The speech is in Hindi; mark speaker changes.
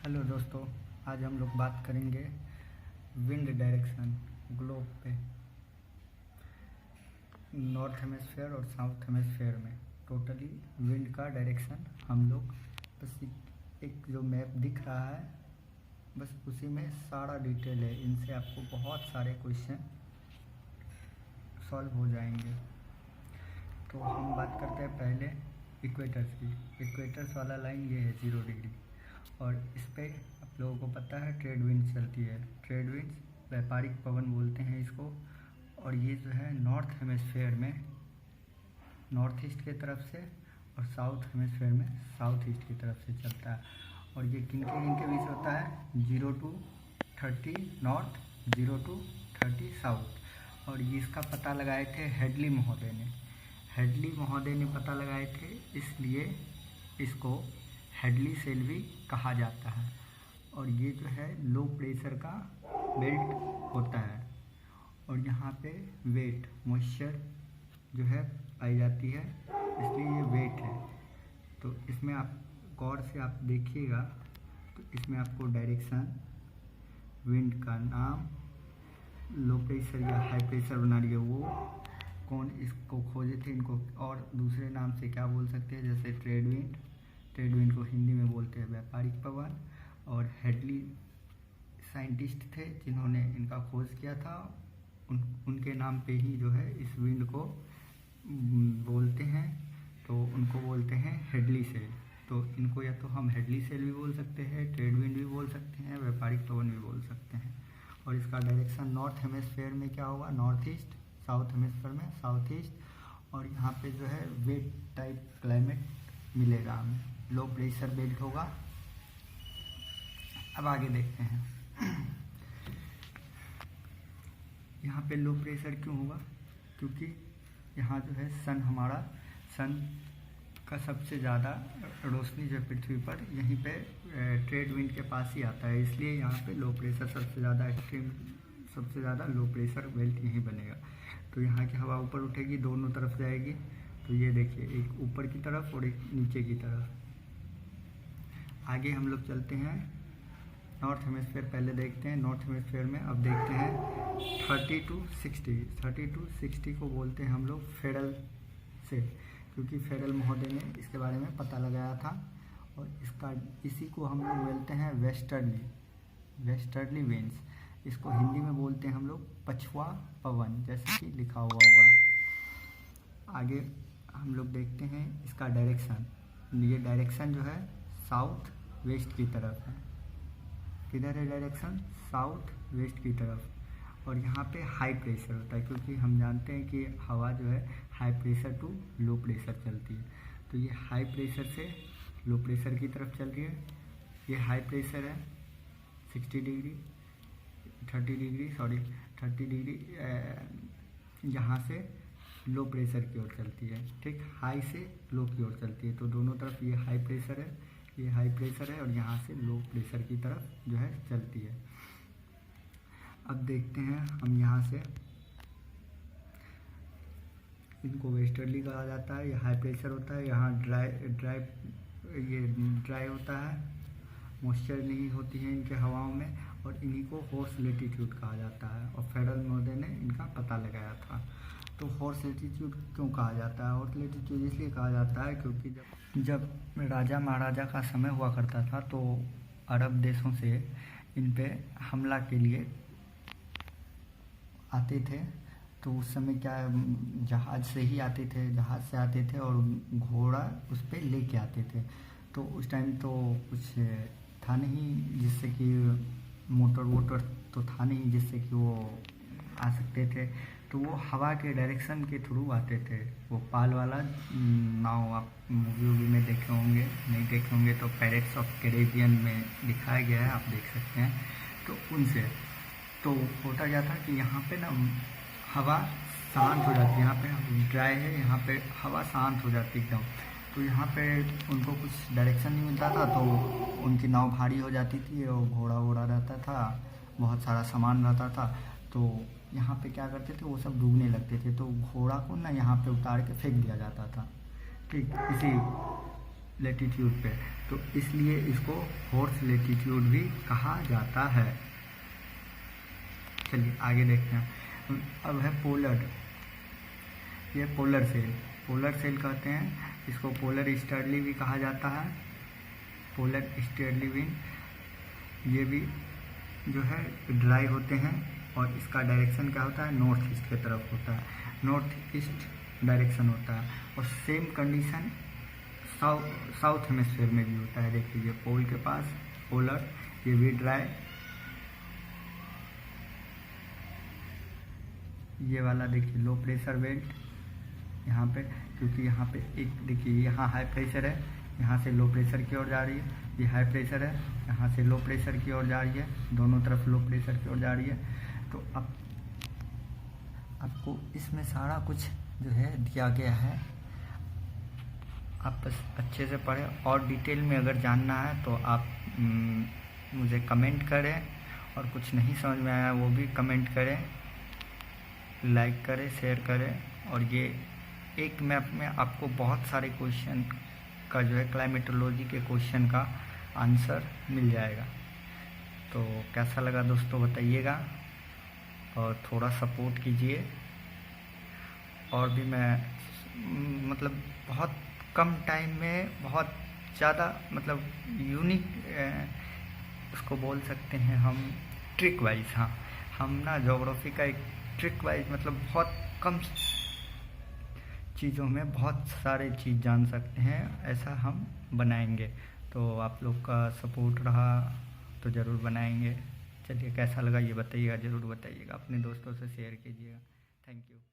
Speaker 1: हेलो दोस्तों, आज हम लोग बात करेंगे विंड डायरेक्शन ग्लोब पे। नॉर्थ हेमिस्फेयर और साउथ हेमिस्फेयर में टोटली विंड का डायरेक्शन हम लोग बस एक जो मैप दिख रहा है बस उसी में सारा डिटेल है। इनसे आपको बहुत सारे क्वेश्चन सॉल्व हो जाएंगे। तो हम बात करते हैं पहले इक्वेटर्स की। इक्वेटर्स वाला लाइन ये है 0 डिग्री, और इस पर आप लोगों को पता है ट्रेड विंड चलती है। ट्रेड विंड्स व्यापारिक पवन बोलते हैं इसको। और ये जो है नॉर्थ हेमिस्फेयर में नॉर्थ ईस्ट की तरफ से और साउथ हेमिस्फेयर में साउथ ईस्ट की तरफ से चलता है। और ये किन के बीच होता है? 0 to 30 नॉर्थ, 0 to 30 साउथ। और ये इसका पता लगाए थे हेडली महोदय ने। हेडली महोदय ने पता लगाए थे, इसलिए इसको हेडली सेल भी कहा जाता है। और ये जो है लो प्रेशर का बेल्ट होता है, और यहाँ पे वेट मॉइस्चर जो है पाई जाती है, इसलिए ये वेट है। तो इसमें आप गौर से आप देखिएगा तो इसमें आपको डायरेक्शन, विंड का नाम, लो प्रेशर या हाई प्रेशर बना रही है वो कौन इसको खोजे थे, इनको और दूसरे नाम से क्या बोल सकते हैं, जैसे ट्रेड विंड। ट्रेड विंड को हिंदी में बोलते हैं व्यापारिक पवन। और हेडली साइंटिस्ट थे जिन्होंने इनका खोज किया था, उनके नाम पे ही जो है इस विंड को बोलते हैं, तो उनको बोलते हैं हेडली सेल। तो इनको या तो हम हेडली सेल भी बोल सकते हैं, ट्रेड विंड भी बोल सकते हैं, व्यापारिक पवन भी बोल सकते हैं। और इसका डायरेक्शन नॉर्थ हेमिस्फेयर में क्या होगा? North east. साउथ हेमिस्फेयर में साउथ ईस्ट। और यहाँ पे जो है वेट टाइप क्लाइमेट मिलेगा हमें, लो प्रेशर बेल्ट होगा। अब आगे देखते हैं यहाँ पे लो प्रेशर क्यों होगा? क्योंकि यहाँ जो है सन का सबसे ज़्यादा रोशनी जो पृथ्वी पर यहीं पे ट्रेड विंड के पास ही आता है, इसलिए यहाँ पे लो प्रेशर सबसे ज़्यादा लो प्रेशर बेल्ट यहीं बनेगा। तो यहाँ की हवा ऊपर उठेगी, दोनों तरफ जाएगी। तो ये देखिए, एक ऊपर की तरफ और एक नीचे की तरफ। आगे हम लोग चलते हैं नॉर्थ हेमिस्फेयर, पहले देखते हैं नॉर्थ हेमिस्फेयर में। अब देखते हैं 30 to 60। 30 to 60 को बोलते हैं हम लोग फेडल से, क्योंकि फेडल महोदय ने इसके बारे में पता लगाया था। और इसी को हम लोग बोलते हैं वेस्टर्ली विंड्स। इसको हिंदी में बोलते हैं हम लोग पछुआ पवन, जैसे कि लिखा हुआ होगा। आगे हम लोग देखते हैं इसका डायरेक्शन। ये डायरेक्शन जो है साउथ वेस्ट की तरफ है। किधर है डायरेक्शन? साउथ वेस्ट की तरफ। और यहाँ पे हाई प्रेशर होता है, क्योंकि हम जानते हैं कि हवा जो है high pressure to low pressure चलती है। तो ये हाई प्रेशर से लो प्रेशर की तरफ चल रही है। ये हाई प्रेशर है 30 डिग्री यहाँ से लो प्रेशर की ओर चलती है। ठीक, हाई से लो की ओर चलती है। तो दोनों तरफ ये हाई प्रेशर है, ये हाई प्रेशर है, और यहाँ से लो प्रेशर की तरफ जो है चलती है। अब देखते हैं हम यहाँ से, इनको वेस्टर्ली कहा जाता है। ये हाई प्रेशर होता है, यहाँ ड्राई होता है, मॉइस्चर नहीं होती है इनके हवाओं में, और इन्हीं को हॉर्स लेटीट्यूड कहा जाता है। और फेडरल महोदय ने इनका पता लगाया था। तो हॉर्स लेटीट्यूड क्यों कहा जाता है? हॉर्स लेटीट्यूड इसलिए कहा जाता है क्योंकि जब राजा महाराजा का समय हुआ करता था, तो अरब देशों से इन पे हमला के लिए आते थे। तो उस समय क्या जहाज़ से ही आते थे, जहाज़ से आते थे और घोड़ा उस पर लेके आते थे। तो उस टाइम तो कुछ था नहीं जिससे कि मोटर तो था नहीं जिससे कि वो आ सकते थे। तो वो हवा के डायरेक्शन के थ्रू आते थे। वो पाल वाला नाव आप मूवी में देखे होंगे, नहीं देखे होंगे तो पैरेट्स ऑफ कैरेबियन में दिखाया गया है, आप देख सकते हैं। तो उनसे तो होता क्या था कि यहाँ पे ना हवा शांत हो जाती है। यहाँ पे ड्राई है, यहाँ पे हवा शांत हो जाती है एकदम। तो यहाँ पे उनको कुछ डायरेक्शन नहीं मिलता था, तो उनकी नाव भारी हो जाती थी और घोड़ा वोड़ा रहता था, बहुत सारा सामान रहता था। तो यहाँ पे क्या करते थे, वो सब डूबने लगते थे। तो घोड़ा को ना यहाँ पे उतार के फेंक दिया जाता था। ठीक, इसी लेटीट्यूड पे, तो इसलिए इसको हॉर्स लेटीट्यूड भी कहा जाता है। चलिए आगे देखते हैं। अब है पोलर, ये पोलर सेल, पोलर सेल कहते हैं इसको। पोलर स्टर्ली भी कहा जाता है, पोलर स्टर्ली विंड। ये भी जो है ड्राई होते हैं और इसका डायरेक्शन क्या होता है, नॉर्थ ईस्ट की तरफ होता है, नॉर्थ ईस्ट डायरेक्शन होता है। और सेम कंडीशन साउथ हेमिस्फीयर में भी होता है। देखिए ये पोल के पास पोलर, ये भी ड्राई, ये वाला देखिए लो प्रेशर बेल्ट यहाँ पे, क्योंकि यहाँ पे एक देखिए यहाँ हाई प्रेशर है, यहाँ से लो प्रेशर की ओर जा रही है, ये हाई प्रेशर है, यहाँ से लो प्रेशर की ओर जा रही है, दोनों तरफ लो प्रेशर की ओर जा रही है। तो अब आपको इसमें सारा कुछ जो है दिया गया है, आप बस अच्छे से पढ़ें। और डिटेल में अगर जानना है तो आप मुझे कमेंट करें, और कुछ नहीं समझ में आया वो भी कमेंट करें, लाइक करें, शेयर करें। और ये एक मैप में आपको बहुत सारे क्वेश्चन का जो है क्लाइमेटोलॉजी के क्वेश्चन का आंसर मिल जाएगा। तो कैसा लगा दोस्तों बताइएगा, और थोड़ा सपोर्ट कीजिए। और भी मैं मतलब बहुत कम टाइम में बहुत ज़्यादा मतलब यूनिक उसको बोल सकते हैं हम, ट्रिक वाइज। हाँ, हम ना ज्योग्राफी का एक ट्रिक वाइज मतलब बहुत कम चीज़ों में बहुत सारे चीज़ जान सकते हैं, ऐसा हम बनाएंगे। तो आप लोग का सपोर्ट रहा तो ज़रूर बनाएंगे। चलिए कैसा लगा ये बताइएगा, ज़रूर बताइएगा, अपने दोस्तों से शेयर कीजिएगा। Thank you.